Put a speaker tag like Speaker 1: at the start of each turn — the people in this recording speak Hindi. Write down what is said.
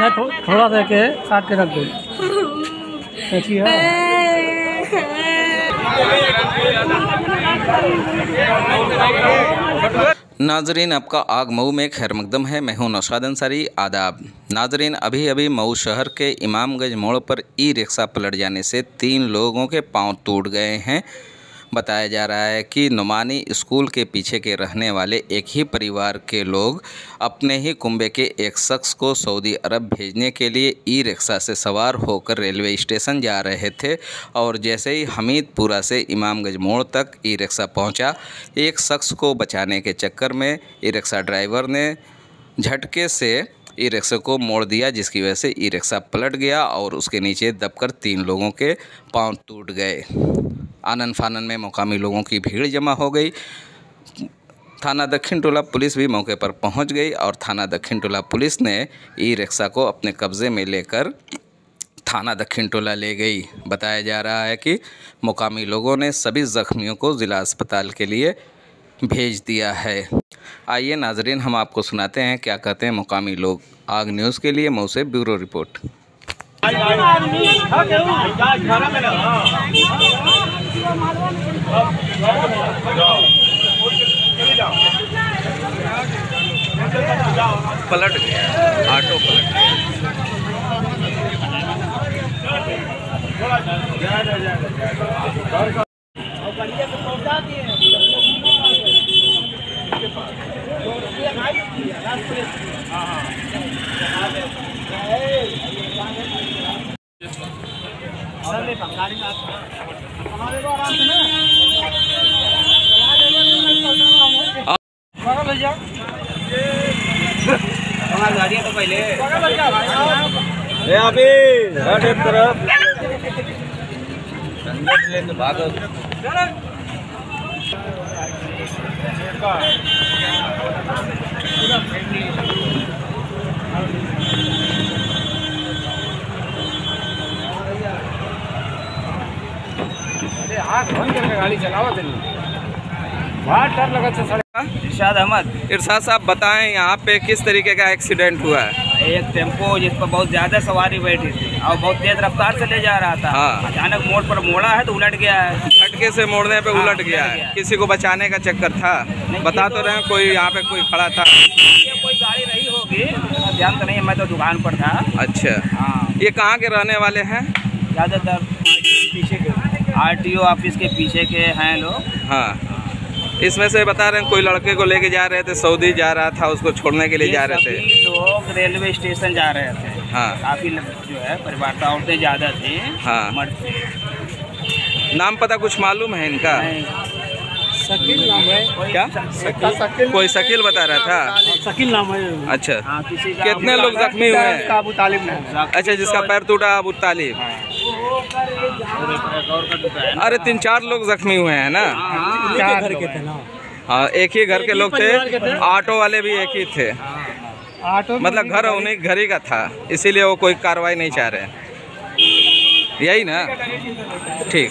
Speaker 1: है थोड़ा दे के काट के रख दो। कैसी है?
Speaker 2: नाजरीन, आपका आग मऊ में खैर मकदम है। मैं हूं नौशाद अंसारी। आदाब नाजरीन, अभी मऊ शहर के इमामगंज मोड़ पर ई रिक्शा पलट जाने से 3 लोगों के पांव टूट गए हैं। बताया जा रहा है कि नुमानी स्कूल के पीछे के रहने वाले एक ही परिवार के लोग अपने ही कुंबे के एक शख्स को सऊदी अरब भेजने के लिए ई रिक्शा से सवार होकर रेलवे स्टेशन जा रहे थे और जैसे ही हमीदपुरा से इमामगंज मोड़ तक ई रिक्शा पहुंचा, एक शख्स को बचाने के चक्कर में ई रिक्शा ड्राइवर ने झटके से ई रिक्शा को मोड़ दिया, जिसकी वजह से ई रिक्शा पलट गया और उसके नीचे दबकर 3 लोगों के पाँव टूट गए। आनन फानन में मुकामी लोगों की भीड़ जमा हो गई। थाना दक्षिण टोला पुलिस भी मौके पर पहुंच गई और थाना दक्षिण टोला पुलिस ने ई रिक्शा को अपने कब्ज़े में लेकर थाना दक्षिण टोला ले गई। बताया जा रहा है कि मुकामी लोगों ने सभी ज़ख्मियों को ज़िला अस्पताल के लिए भेज दिया है। आइए नाजरीन, हम आपको सुनाते हैं क्या कहते हैं मुकामी लोग। आग न्यूज़ के लिए मऊ से ब्यूरो रिपोर्ट। पलट गया, ऑटो पलट
Speaker 3: गाड़ियाँ तो पहले गाड़ी चलावत बहुत डर लगा था। इरशाद अहमद।
Speaker 2: इरशाद साहब बताएं, यहाँ पे किस तरीके का एक्सीडेंट हुआ है?
Speaker 3: एक टेम्पो जिस पर बहुत ज़्यादा सवारी बैठी थी और बहुत तेज रफ्तार से ले जा रहा था।
Speaker 2: हाँ।
Speaker 3: अचानक मोड़ पर मोड़ा है तो उलट गया है।
Speaker 2: झटके से मोड़ने पे उलट गया है। किसी को बचाने का चक्कर था? बता तो रहे हैं, कोई यहाँ पे कोई खड़ा था?
Speaker 3: ये कोई गाड़ी रही होगी, ध्यान तो नहीं, मैं तो दुकान पर था।
Speaker 2: अच्छा,
Speaker 3: हाँ।
Speaker 2: ये कहाँ के रहने वाले हैं?
Speaker 3: ज़्यादातर पीछे के RTO ऑफिस के पीछे के हैं लोग।
Speaker 2: हाँ, इसमें से बता रहे हैं कोई लड़के को लेके जा रहे थे, सऊदी जा रहा था, उसको छोड़ने के लिए जा रहे थे।
Speaker 3: लोग रेलवे स्टेशन जा रहे थे।
Speaker 2: हाँ।
Speaker 3: काफ़ी जो है परिवार का औरतें ज़्यादा थी।
Speaker 2: हाँ। नाम पता कुछ मालूम है इनका?
Speaker 1: शकील नाम है।
Speaker 2: क्या? कोई शकील बता रहा था?
Speaker 1: शकील नाम है।
Speaker 2: अच्छा,
Speaker 3: हाँ, किसी का
Speaker 2: कितने लोग जख्मी हुए हैं?
Speaker 1: अबू तालिब नाम।
Speaker 2: अच्छा, जिसका पैर टूटा अबू तालिब। अरे 3-4 लोग जख्मी हुए हैं ना?
Speaker 1: घर के थे ना।
Speaker 2: हाँ, एक ही घर के लोग थे। ऑटो वाले भी एक ही थे।
Speaker 1: ऑटो
Speaker 2: मतलब घर उन्हीं घर ही का था, इसीलिए वो कोई कार्रवाई नहीं चाह रहे। यही ना? ठीक।